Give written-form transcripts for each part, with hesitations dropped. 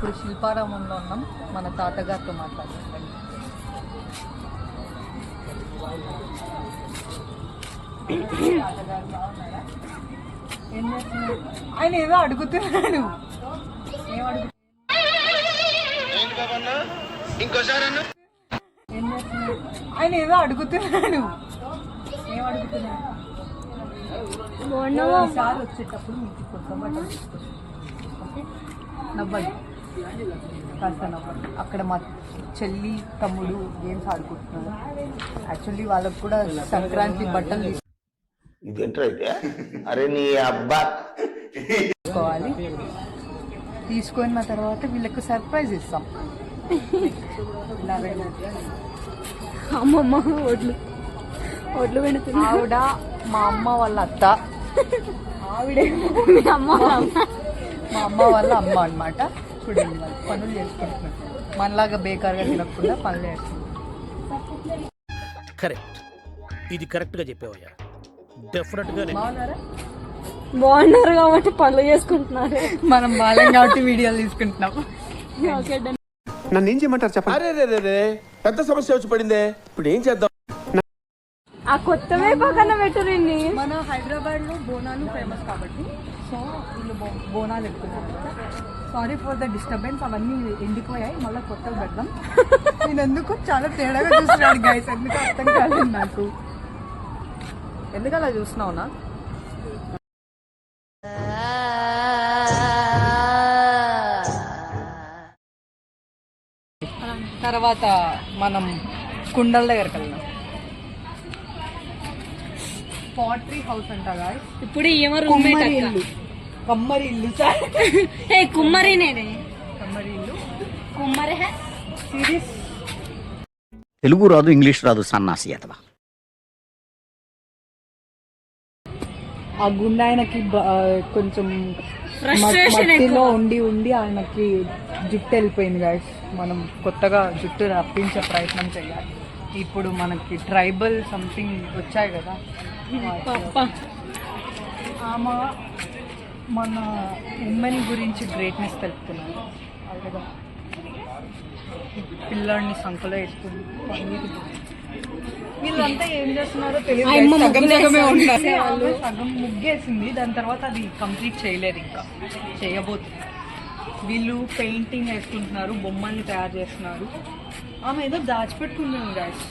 ఇప్పుడు శిల్పారామంలో ఉన్నాం. మన తాతగారితో మాట్లాడుతున్నాం. ఏం చేస్తున్నాడు ఆయన? ఏదో అడుగుతున్నాడు. ఏం అడుగుతున్నాడు? ఏం చేస్తున్నాడు ఆయన? ఏదో అడుగుతున్నాడు. ఏం అడుగుతున్నాడు? ఈసారి వచ్చేటప్పుడు మీకు కొత్త బట్టలు తీసుకొచ్చి ఓకే, నవ్వండి కాస్త నవ్వండి. అక్కడ మా చెల్లి తమ్ముడు గేమ్స్ ఆడుకుంటున్నారు. యాక్చువల్లీ వాళ్ళకు కూడా సంక్రాంతి బట్టలు అరే నీ అబ్బా తీసుకోవాలి. తీసుకున్న తర్వాత వీళ్ళకి సర్ప్రైజ్ ఇస్తాం. అమ్మమ్మ ఒడ్లు పెడుతుంది. ఆవిడ మా అమ్మ వాళ్ళ అత్త, ఆవిడే అమ్మ మా అమ్మ వాళ్ళ అమ్మ అనమాట. చూడండి వాళ్ళు పనులు చేసుకుంటున్నారు. మనలాగా బేకార్గా తినకుండా పనులు చేస్తున్నారు. కరెక్ట్, ఇది కరెక్ట్ గా చెప్పావయ్యా. డెఫినెట్ గా బాగున్నారా? బాగున్నారు కాబట్టి పనులు చేసుకుంటున్నారు. మనం బాలం కాబట్టి వీడియోలు తీసుకుంటున్నాం. Okay done. నన్ను ఏం చేయమంటారు చెప్పండి. అరే పెద్ద సమస్య వచ్చి పడిందే, ఇప్పుడు ఏం చేద్దాం? ఆ కొత్తవే పక్కన పెట్టురండి. మన హైదరాబాద్ లో బోనాలు ఫేమస్ కాబట్టి సో వీళ్ళు బోనాలు ఎక్కుతున్నారు. Sorry for the disturbance. అవన్నీ ఎండిపోయాయి, మళ్ళీ కొత్తగా పెడదాం. నేను ఎందుకు చాలా తేడాగా చూస్తున్నాడు గైస్, ఎందుకు అర్థం కాలేదు నాకు. ఎందుకు అలా చూస్తున్నావునా? తర్వాత మనం కుండల దగ్గరికి వెళ్ళాం. పాట్రీ హౌస్ అంట గాయ్స్. ఇప్పుడు ఏమో రూమ్మేట్ ఇల్లు, కమ్మరి ఇల్లు సార్. ఏ కుమ్మరి నేనే కమ్మరి ఇల్లు కుమ్మరి హే సిరీస్. తెలుగు రాదు, ఇంగ్లీష్ రాదు, సన్నాసి అతవా. ఆ గుండె ఆయనకి కొంచెం ఫ్రస్ట్రేషన్ మట్టిలో ఉండి ఆయనకి జుట్టు వెళ్ళిపోయింది గాయస్. మనం కొత్తగా జుట్టు రప్పించే ప్రయత్నం చేయాలి. ఇప్పుడు మనకి ట్రైబల్ సంథింగ్ వచ్చాయి కదా, ఆమె మన ఉమెన్ గురించి గ్రేట్నెస్ తెలుపుతున్నాను. కదా పిల్లాడిని సంఖలో వేసుకుని వీళ్ళంతా ఏం చేస్తున్నారో తెలియదు. సగమే ఉంటారు. సగం ముగ్గేసింది, దాని తర్వాత అది కంప్లీట్ చేయలేదు, ఇంకా చేయబోతుంది. వీళ్ళు పెయింటింగ్ వేసుకుంటున్నారు, బొమ్మల్ని తయారు చేస్తున్నారు. ఆమె ఏదో దాచిపెట్టుకున్నాను గాయస్.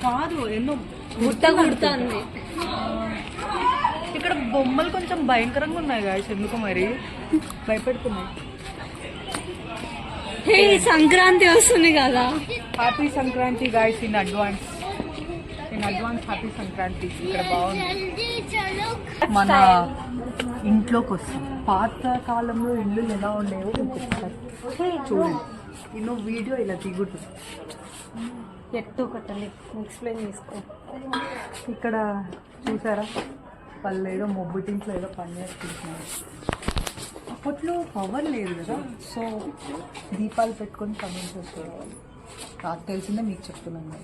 కాదు ఎన్నో గుర్తుంది. ఇక్కడ బొమ్మలు కొంచెం భయంకరంగా ఉన్నాయి గాయస్, ఎందుకో మరి భయపెడుతున్నాయి. సంక్రాంతి వస్తుంది కదా. Happy Sankranti guys in advance happy Sankranti. ఇక్కడ బాగుంది. మన ఇంట్లోకి వస్తాం. పాత కాలంలో ఇల్లు ఎలా ఉండేవో చూడండి. ఎన్నో వీడియో ఇలా దిగుతుంది. ఎట్టు కట్టాలి ఎక్స్ప్లెయిన్ చేసుకో. ఇక్కడ చూసారా, వాళ్ళు ఏదో మొబ్బుటింట్లో ఏదో పని చేసుకుంటున్నారు. అప్పట్లో పవర్ లేదు కదా, సో దీపాలు పెట్టుకొని పనులు చేసుకోవాలి. నాకు తెలిసిందే మీకు చెప్తున్నాను.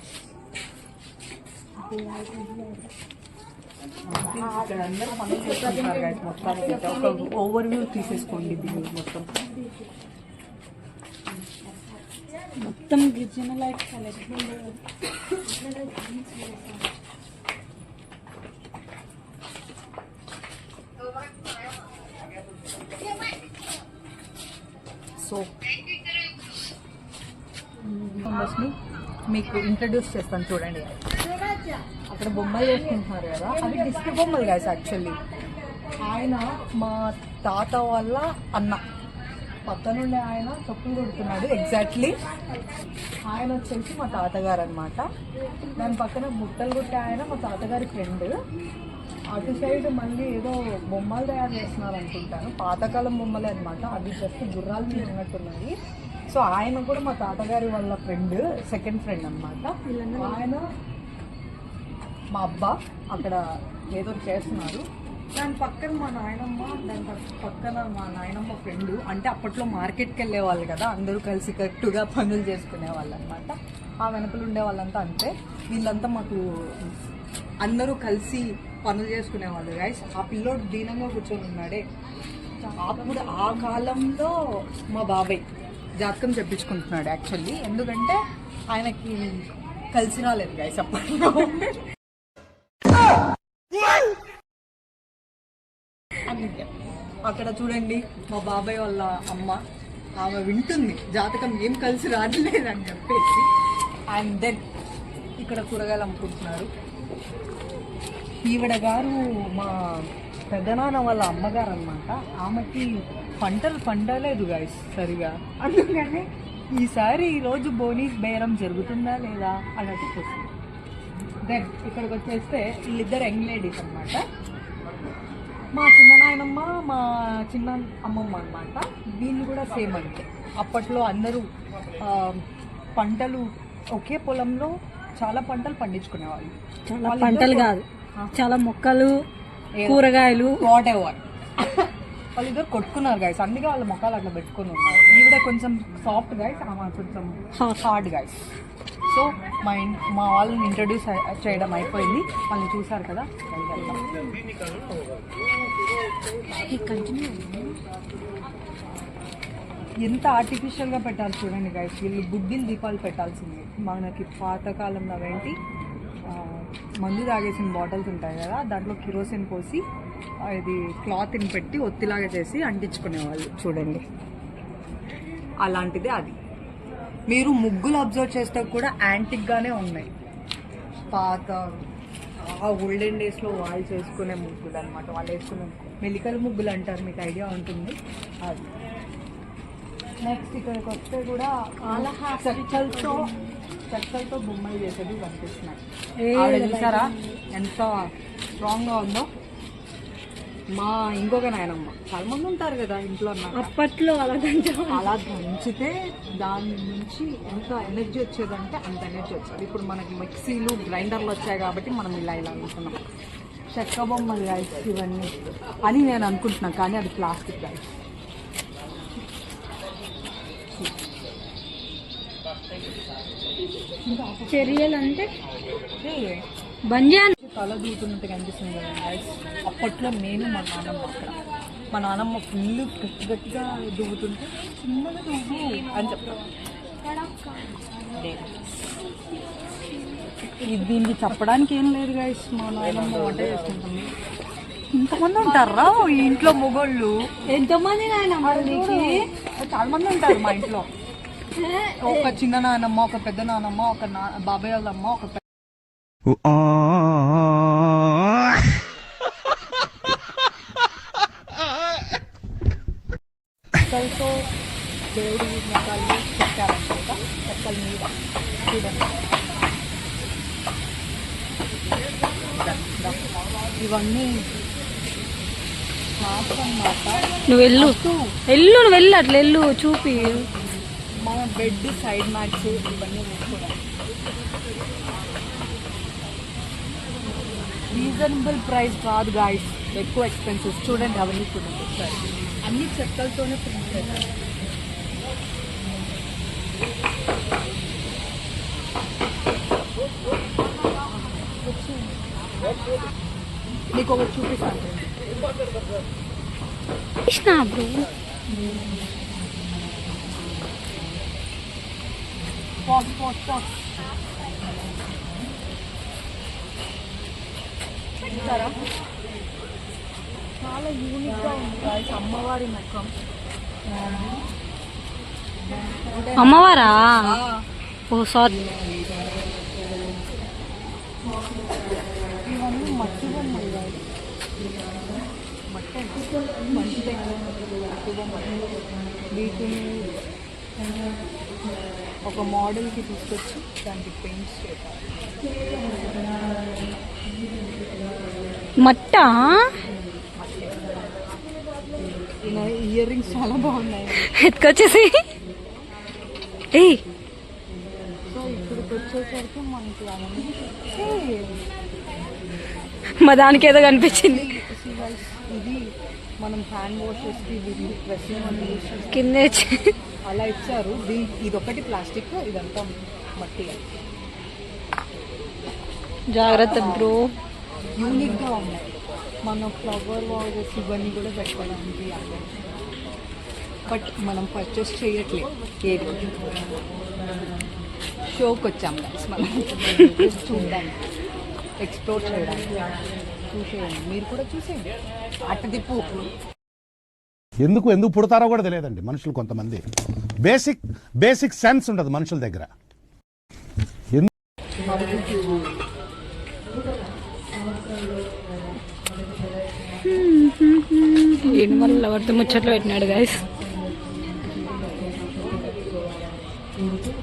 ఇక్కడ అందరూ పనులు చేసుకుంటారు గాయస్. మొత్తానికి ఒక ఓవర్ వ్యూ తీసేసుకోండి దీన్ని మొత్తం గిరిజన లైఫ్ కలెక్షన్. సో మీకు ఇంట్రడ్యూస్ చేస్తాను చూడండి. అక్కడ బొమ్మలు వేసుకుంటున్నారు కదా, అవి డిస్క్ బొమ్మలు గాయస్. యాక్చువల్లీ ఆయన మా తాత వాళ్ళ అన్న, పక్కనుండే ఆయన చెప్పులు కొడుతున్నాడు. ఎగ్జాక్ట్లీ ఆయన వచ్చేసి మా తాతగారు అనమాట. దాని పక్కన బుట్టలు కొట్టే ఆయన మా తాతగారి ఫ్రెండ్. అటు సైడ్ మళ్ళీ ఏదో బొమ్మలు తయారు చేస్తున్నారు అనుకుంటాను, పాతకాలం బొమ్మలే అనమాట. అవి జస్ట్ గుర్రాలు తిరిగినట్టున్నాయి. సో ఆయన కూడా మా తాతగారి వాళ్ళ ఫ్రెండ్, సెకండ్ ఫ్రెండ్ అనమాట. ఆయన మా అబ్బా అక్కడ ఏదో చేస్తున్నారు. దాని పక్కన మా నాయనమ్మ, దాని పక్కన మా నాయనమ్మ ఫ్రెండ్. అంటే అప్పట్లో మార్కెట్కి వెళ్ళే వాళ్ళు కదా, అందరూ కలిసి కట్టుగా పనులు చేసుకునే వాళ్ళు అనమాట. ఆ వెనకలు ఉండే వాళ్ళంతా అంతే. వీళ్ళంతా మాకు అందరూ కలిసి పనులు చేసుకునేవాళ్ళు గైస్. ఆ పిల్లోడు దీనంగా కూర్చొని ఉన్నాడే, అప్పుడు ఆ కాలంలో మా బాబాయ్ జాతకం చెప్పించుకుంటున్నాడు యాక్చువల్లీ, ఎందుకంటే ఆయనకి కలిసి రాలేదు గైస్ అప్పట్లో. అందుకే అక్కడ చూడండి మా బాబాయ్ వాళ్ళ అమ్మ, ఆమె వింటుంది జాతకం ఏం కలిసి రాలేదు అని చెప్పేసి. అండ్ దెన్ ఇక్కడ కూరగాయలు అమ్ముకుంటున్నారు. ఈవిడ గారు మా పెద్దనాన్న వాళ్ళ అమ్మగారు అనమాట. ఆమెకి పంటలు పండలేదు గైస్ సరిగా, అందుకని ఈరోజు బోనీస్ బేరం జరుగుతుందా లేదా అన్నట్టు చూస్తుంది. దెన్ ఇక్కడికి వచ్చేస్తే వీళ్ళిద్దరు యంగ్ లేడీస్ అనమాట. మా చిన్న నాయనమ్మ, మా చిన్న అమ్మమ్మ అనమాట. వీళ్ళు కూడా సేమ్ అంతే. అప్పట్లో అందరూ పంటలు ఒకే పొలంలో చాలా పంటలు పండించుకునేవాళ్ళు. చాలా పంటలు కాదు, చాలా మొక్కలు, కూరగాయలు, వాట్ ఎవర్. వాళ్ళిద్దరు కొట్టుకున్నారు గైస్, అందుకే వాళ్ళ మొక్కలు అట్లా పెట్టుకుని ఉన్నారు. ఈవిడ కొంచెం సాఫ్ట్ గైస్, ఆమె కొంచెం హార్డ్ గైస్. సో మా వాళ్ళని ఇంట్రడ్యూస్ చేయడం అయిపోయింది. వాళ్ళని చూసారు కదా, ఎంత ఆర్టిఫిషియల్గా పెట్టాలి చూడండి గైస్. వీళ్ళు బుడ్డిలు దీపాలు పెట్టాల్సింది. మనకి పాతకాలంలో ఏంటి మందు తాగేసిన బాటిల్స్ ఉంటాయి కదా, దాంట్లో కిరోసిన్ పోసి ఇది క్లాత్ని పెట్టి ఒత్తిలాగా చేసి అంటించుకునేవాళ్ళు చూడండి. అలాంటిదే అది. మీరు ముగ్గులు అబ్జర్వ్ చేస్తే కూడా యాంటిక్గానే ఉన్నాయి. పాత ఓల్డెన్ డేస్లో వాళ్ళు చేసుకునే ముగ్గులు అనమాట. వాళ్ళు వేసుకునే మెలికల ముగ్గులు అంటారు, మీకు ఐడియా ఉంటుంది అది. నెక్స్ట్ ఇక్కడికి వస్తే కూడా చెక్కలతో బొమ్మలు చేసేది కనిపిస్తున్నాయి. ఆవిడ చూసారా ఎంత స్ట్రాంగ్గా ఉందో. మా ఇంకొక నాయనమ్మ, చాలా మంది ఉంటారు కదా ఇంట్లో, అప్పట్లో అలా దంచితే దాని నుంచి ఎంత ఎనర్జీ వచ్చేదంటే అంత ఎనర్జీ వచ్చేది. ఇప్పుడు మనకి మిక్సీలు, గ్రైండర్లు వచ్చాయి కాబట్టి మనం ఇలా అనుకున్నాం. చెక్క బొమ్మలు గైస్ ఇవన్నీ అని నేను అనుకుంటున్నాను, కానీ అది ప్లాస్టిక్ గైస్. చర్యలు అంటే బంజాన్ తల దూతున్నట్టు కనిపిస్తుంది కదా గైస్. అప్పట్లో నేను మా నాన్నమ్మ అక్కడ, మా నాన్నమ్మ ఫుల్ గట్టిగా దువ్వుతుంటే చిన్నగా దువ్వు అని చెప్తాను. దీనికి చెప్పడానికి ఏం లేదు గైస్. మా నాన్నమ్మ వంట చేసుకుంటుంది. ఇంతమంది ఉంటారా ఈ ఇంట్లో మొగోళ్ళు? ఎంతమంది చాలా మంది ఉంటారు మా ఇంట్లో. ఒక చిన్న నాన్నమ్మ, ఒక పెద్ద నాన్నమ్మ, ఒక బాబాయ్ వాళ్ళ అమ్మ, ఒక చెక్కలతో దేవుడి మొక్కలు చెక్కారనమాట. చెక్కల మీద చూడండి, ఇవన్నీ మ్యాట్స్ అన్నమాట. నువ్వు వెళ్ళు అట్లా వెళ్ళు చూపి. మా బెడ్ సైడ్ మ్యాట్స్ ఇవన్నీ వేసుకోవడం. రీజనబుల్ ప్రైస్ కాదు గాయస్, ఎక్కువ ఎక్స్పెన్సివ్. చూడండి అవన్నీ చూడండి ఒకసారి, అన్ని చెక్కలతోనే ప్రింట్ చేశారు. నీకు ఒకటి చూపిస్తాను. చాలా యూనిక్గా ఉంది గాయస్. అమ్మవారి ముఖం. అమ్మవారా? ఓ సారీ. ఇవన్నీ మట్టి బొమ్మలు గాయస్. మంచి మట్టి బొమ్మలు. వీటిని ఒక మోడల్కి తీసుకొచ్చి దానికి పెయింట్స్ చేయాలి. మట్టా? ఇయర్ రింగ్స్ చాలా బాగున్నాయి. ఎత్తుకొచ్చేసి సో ఇక్కడికి వచ్చేసరికి మనకి మా దానికి ఏదో కనిపించింది. ఇది మనం హ్యాండ్ వాషెస్కి డ్రెస్సింగ్ కింద అలా ఇచ్చారు. ఇదొకటి ప్లాస్టిక్, ఇదంతా మట్టి. జాగ్రత్త బ్రో. యూనిక్గా ఉన్నాయి. మన ఫ్లవర్ వాజెస్ ఇవన్నీ కూడా పెట్టుకోవడానికి బట్ మనం పర్చేస్ చేయట్లేదు ఏది షోకి వచ్చాం guys మనం చూడడానికి ఎక్స్ప్లోర్ చేయడానికి. చూసేయండి, మీరు కూడా చూసేయండి. అట్ట తిప్పు. ఎందుకు పుడతారో కూడా తెలియదండి మనుషులు కొంతమంది. బేసిక్ సెన్స్ ఉండదు మనుషుల దగ్గర. ఏం వల్ల ఎవరితో ముచ్చట్లు పెట్టినాడు గైస్.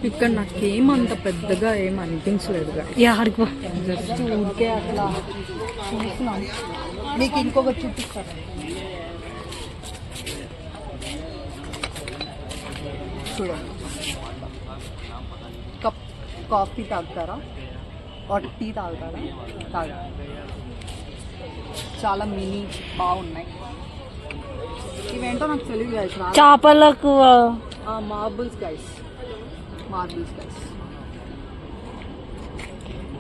ఇక్కడ నాకేమంత పెద్దగా ఏం అనిపించలేదు ఆడిపో. జస్ట్ ఊరికే అట్లా చూస్తున్నాను. మీకు ఇంకొకటి చూపిస్తాను. చూడండి, కప్ కాఫీ తాగుతారా, టీ తాగుతారా? తాగా. చాలా మినీ బాగున్నాయి. ఇవేంటో నాకు తెలియదు గైస్. చేపలకు మార్బుల్స్ గైస్.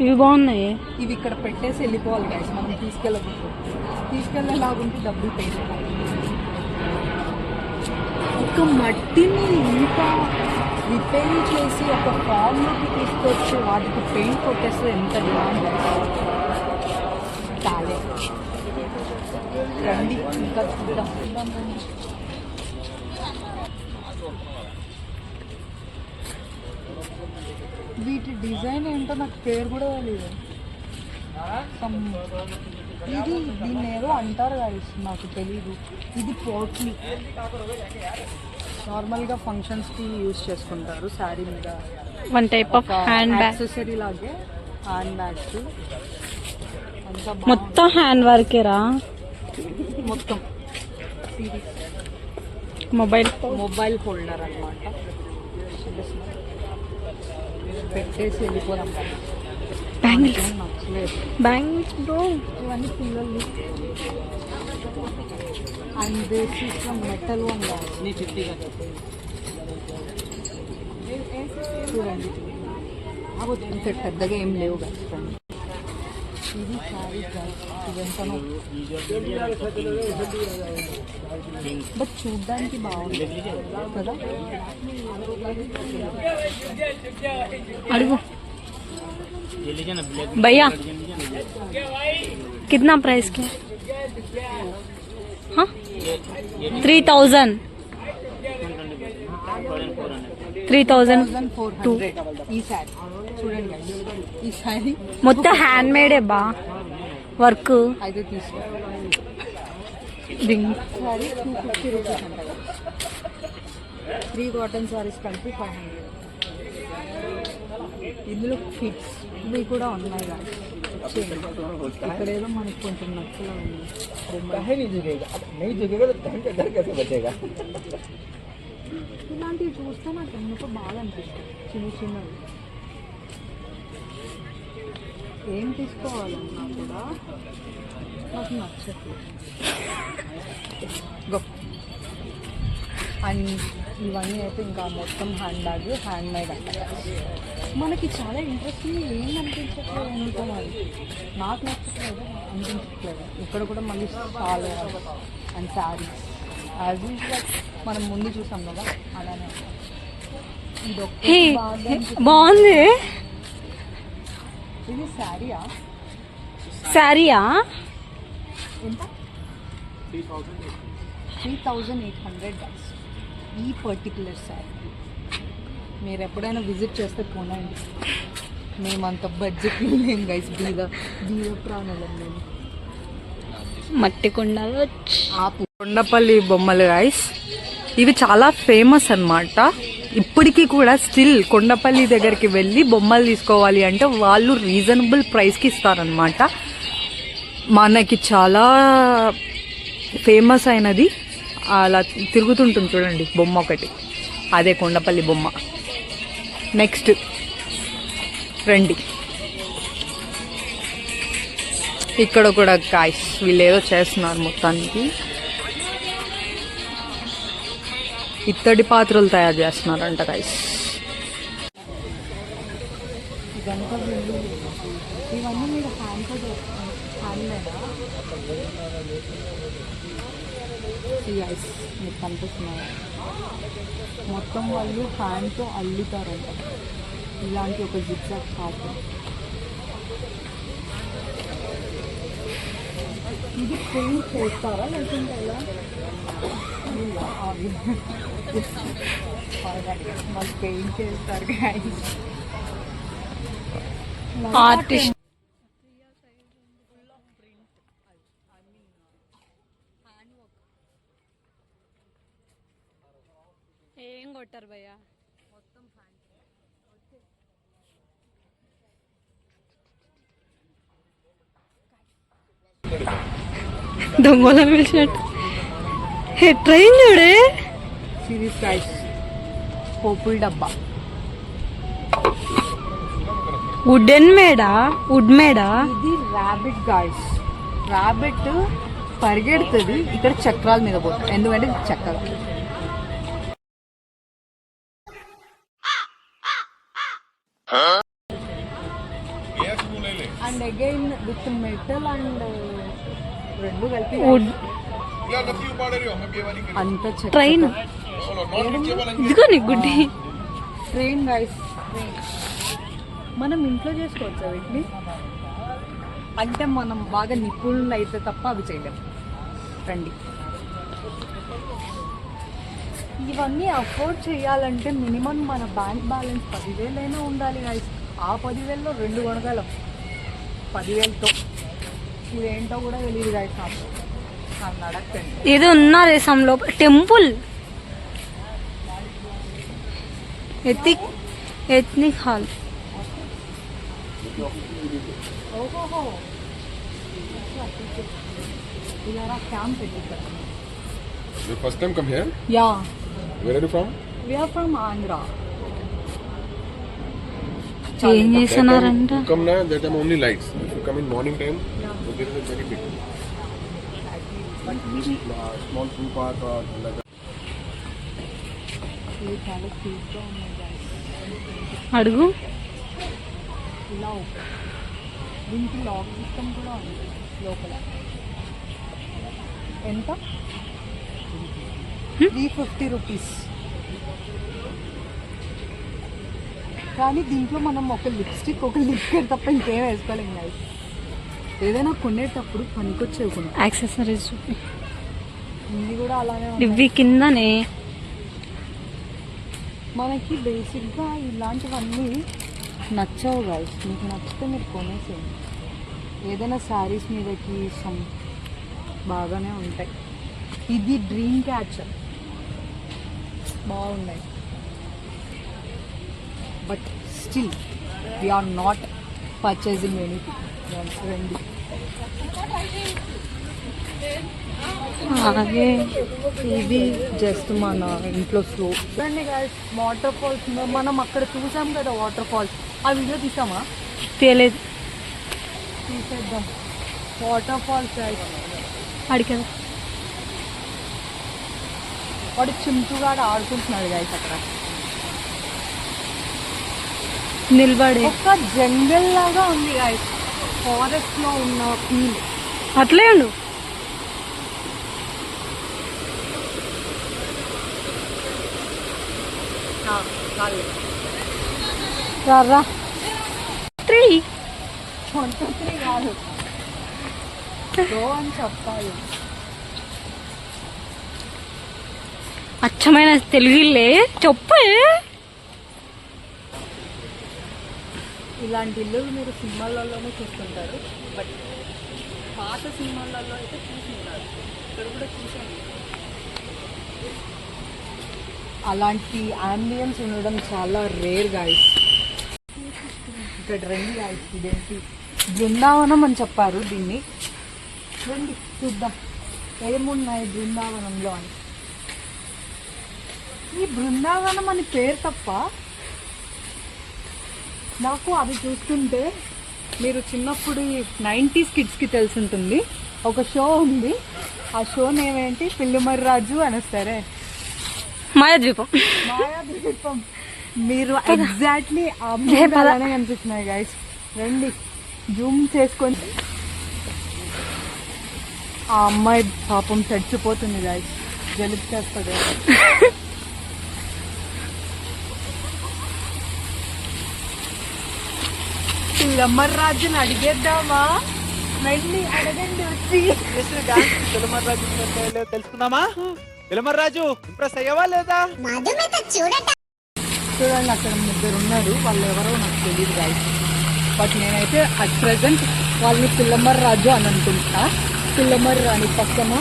ఇవి బాగున్నాయి. ఇవి ఇక్కడ పెట్టేసి వెళ్ళిపోవాలి గైస్. మనం తీసుకెళ్ళేలాగుంటే డబ్బులు పే చేయాలి. ఒక మట్టిని ఇంకా రిపేర్ చేసి ఒక ఫార్మ్లోకి తీసుకొచ్చి వాటికి పెయింట్ కొట్టేస్తే ఎంత డిమాండ్ చాలే. రండి ఇంకా చూద్దాం. వీటి డిజైన్ ఏంటో నాకు పేరు కూడా తెలియదు. దీన్ని ఏదో అంటారు కదా, నాకు తెలీదు. ఇది పోట్లీ. నార్మల్గా ఫంక్షన్స్కి యూజ్ చేసుకుంటారు శారీ మీద. One type of hand bag, accessory లాగే హ్యాండ్ బ్యాగ్స్. అంతా మొత్తం హ్యాండ్ వర్కేరా. మొత్తం మొబైల్ హోల్డర్ అన్నమాట. పెట్టేసి వెళ్ళిపోదాం. Bangles bro. ఇవన్నీ పిల్లలు. And this is from metal one. చూడండి, ఇంత పెద్దగా ఏం లేవు కదా. ఇది సారీ ఇదంతాను, బట్ చూడ్డానికి బాగుంది కదా. అడుగు भैया कितना प्राइस के? हाँ 3000 3400. ఈ సారీ చూడండి, ఈ సారీ మొత్తం హ్యాండ్ మేడే బా వర్క్. అయితే తీసుకో. సారీ 250 రూపీస్ అంట. 3 కాటన్ సారీస్ కలిపి 500. ఇందులో ఫిట్స్ ఇవి కూడా ఉన్నాయి కానీ ఇక్కడ ఏదో మనకి కొంచెం నచ్చలా ఉంది. ఇలాంటివి చూస్తే నాకు ఎందుకో బాగా అనిపిస్తుంది. చిన్నవి ఏం తీసుకోవాలన్నా కూడా నాకు నచ్చట్లేదు. గొప్ప. అండ్ ఇవన్నీ అయితే ఇంకా మొత్తం హ్యాండ్ బ్యాగ్, హ్యాండ్ మేడ్ అంట. మనకి చాలా ఇంట్రెస్టింగ్ ఏం అనిపించట్లేదు అనుకో, మరి నాకు నచ్చట్లేదు అనిపించట్లేదు. ఇక్కడ కూడా మళ్ళీ చాలా అండ్ శారీ యాజ్ యూజువల్ మనం ముందు చూసాం కదా అలానే. ఇది బాగుంది. ఇది శారీయా ఎంత? 3800. ఈ పర్టికులర్ శారీ మీరు ఎప్పుడైనా విజిట్ చేస్తే కొనండి. మేమంత బడ్జెట్ లేం గైస్. బీద ప్రాణులం మేము. మట్టి కుండలు. కొండపల్లి బొమ్మలు గైస్, ఇవి చాలా ఫేమస్ అన్నమాట. ఇప్పటికీ కూడా స్టిల్ కొండపల్లి దగ్గరికి వెళ్ళి బొమ్మలు తీసుకోవాలి అంటే వాళ్ళు రీజనబుల్ ప్రైస్కి ఇస్తారనమాట. మనకి చాలా ఫేమస్ అయినది అలా తిరుగుతుంటుంది చూడండి బొమ్మ ఒకటి, అదే కొండపల్లి బొమ్మ. నెక్స్ట్ రండి, ఇక్కడ కూడా గాయ్స్ వీళ్ళు ఏదో చేస్తున్నారు. మొత్తానికి ఇత్తడి పాత్రలు తయారు చేస్తున్నారంట గాయ్స్. ఇవన్నీ మీరు ఐస్ మీకు కనిపిస్తున్నాయి. మొత్తం వాళ్ళు హ్యాండ్తో అల్లుతారంట ఇలాంటి ఒక జిగ్జాగ్ ప్యాటర్న్. ఇది పెయింట్ చేస్తారా లేకుంటే ఎలా? వాళ్ళు పెయింట్ చేస్తారు గైస్. ఆర్టిస్ట్ ఏం కొట్టారు భయ్యా? దొంగల పిలిచినట్టు ట్రైన్ చూడే. సిరీస్ గైస్ పోపుల్ డబ్బా. వుడ్ మేడా ఇది ర్యాబిట్ గైస్. ర్యాబిట్ పరిగెడుతుంది, ఇక్కడ చక్రాల మీద పోతుంది ఎందుకంటే ఇది చక్రం. And again with metal and రెండు కలిపి వుడ్ అంత ట్రైన్. ఇదిగో నీ గుడ్డి. Train guys. మనం ఇంట్లో చేసుకోవచ్చా వీటిని? అంటే మనం బాగా నిపుణులు అయితే తప్ప అవి చేయలేము. రండి, ఇవన్నీ అఫోర్డ్ చేయాలంటే మినిమం మన బ్యాంక్ బ్యాలెన్స్ 10,000 ఉండాలి గైస్. ఆ 10,000లో 2 కొనగలం 10,000తో. ఇదేంటో కూడా తెలియదు గైస్ నాకు. నన్ను అడగండి. ఏదో ఉన్న దేశంలో టెంపుల్ ఎథ్నిక్ హాల్. ఓహోహో, ఇలా క్యాంప్ పెట్టిస్తారు. You first time come here? Yeah, Where are you from? we are from Andhra. ఏం చేస్తున్నారంట? You come now, that time only lights. If you come in morning time, so there is a very big small pool park or like ఇది చాలా క్యూట్గా ఉన్నాయి guys. అడుగు. ఇలా దీనికి lock system కూడా ఉంది లోపల. ఎంత? 350 రూపీస్. కానీ దీంట్లో మనం ఒక లిప్స్టిక్ ఒక లిక్విడ్ తప్ప ఇంకేం వేసుకోలేం guys. ఏదైనా కొనేటప్పుడు పనికొచ్చేవి కొను. యాక్సెసరీస్ ఇది కూడా అలానే ఉంది. ఇవి కిందనే. మనకి బేసిక్గా ఇలాంటివన్నీ నచ్చవు గైస్. మీకు నచ్చితే మీరు కొనేసేయండి. ఏదైనా శారీస్ మీదకి బాగానే ఉంటాయి. ఇది డ్రీమ్ క్యాచర్, బాగున్నాయి. But still we're not purchasing anything. రండి, అలాగే ఇది జస్ట్ మన ఇంట్లో స్లో. రండి గైస్, వాటర్ ఫాల్స్ మనం అక్కడ చూసాం కదా వాటర్ ఫాల్స్. ఆ వీడియో తీసామా? తెలియదు. తీసేద్దాం. Water falls guys. అడిగా వాడు చింటుగాడు ఆడుకుంటున్నాడు గైస్ అక్కడ. నిలబడి ఒక జంగల్ లాగా ఉంది గైస్, ఫారెస్ట్ లో ఉన్న ఫీల్. అట్లే ఉండు. రా 3 కాదు, గో అని చెప్పాలి. అచ్చమైన తెలుగులే చెప్పే. ఇలాంటి ఇల్లు మీరు సినిమాలలోనే చూస్తుంటారు, బట్ పాత సినిమాలలో అయితే చూసుంటారు. ఇక్కడ కూడా చూసాను. అలాంటి అంబియన్స్ ఉండడం చాలా రేర్ గాయస్. ఇక్కడ రండి గాయస్, ఇదేంటి బృందావనం అని చెప్పారు దీన్ని. రండి చూద్దాం ఏమున్నాయి బృందావనంలో అని. ఈ బృందావనం అని పేరు తప్ప నాకు అది చూస్తుంటే, మీరు చిన్నప్పుడు 90s కిడ్స్కి తెలిసి ఉంటుంది, ఒక షో ఉంది. ఆ షో నేమేంటి, పిల్లిమర్రాజు అనేస్తారే, మాయాద్వీపం. మాయాద్వీపం. మీరు ఎగ్జాక్ట్లీ అలానే కనిపిస్తున్నాయి గైస్. రండి జూమ్ చేసుకొని. ఆ అమ్మాయి పాపం చచ్చిపోతుంది గాయస్, జలుబు చేస్తుంది. పిల్లమ్మరాజుని అడిగేద్దామా? వెళ్ళి అడగండి వచ్చి. తెలుసుకుందామా? విలమర్రాజు ఇంప్రెస్ అయ్యావా లేదా? చూడండి అక్కడ ముగ్గురు ఉన్నారు, వాళ్ళు ఎవరో నాకు తెలియదు గాయస్. బట్ నేనైతే అట్ ప్రెసెంట్ వాళ్ళని పిల్లమ్మరాజు అని అనుకుంటా. పిల్లమ్మరాణి పక్కన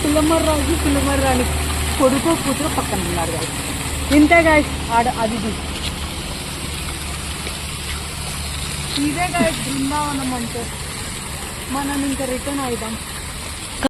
పిల్లమ్మరాణి కొడుకు కూతురు పక్కన ఉన్నారు గాయస్. ఇంతే గాయస్, అది ఇదే గాయస్ బృందావనం అంటే. మనం ఇంకా రిటర్న్ అవుదాం.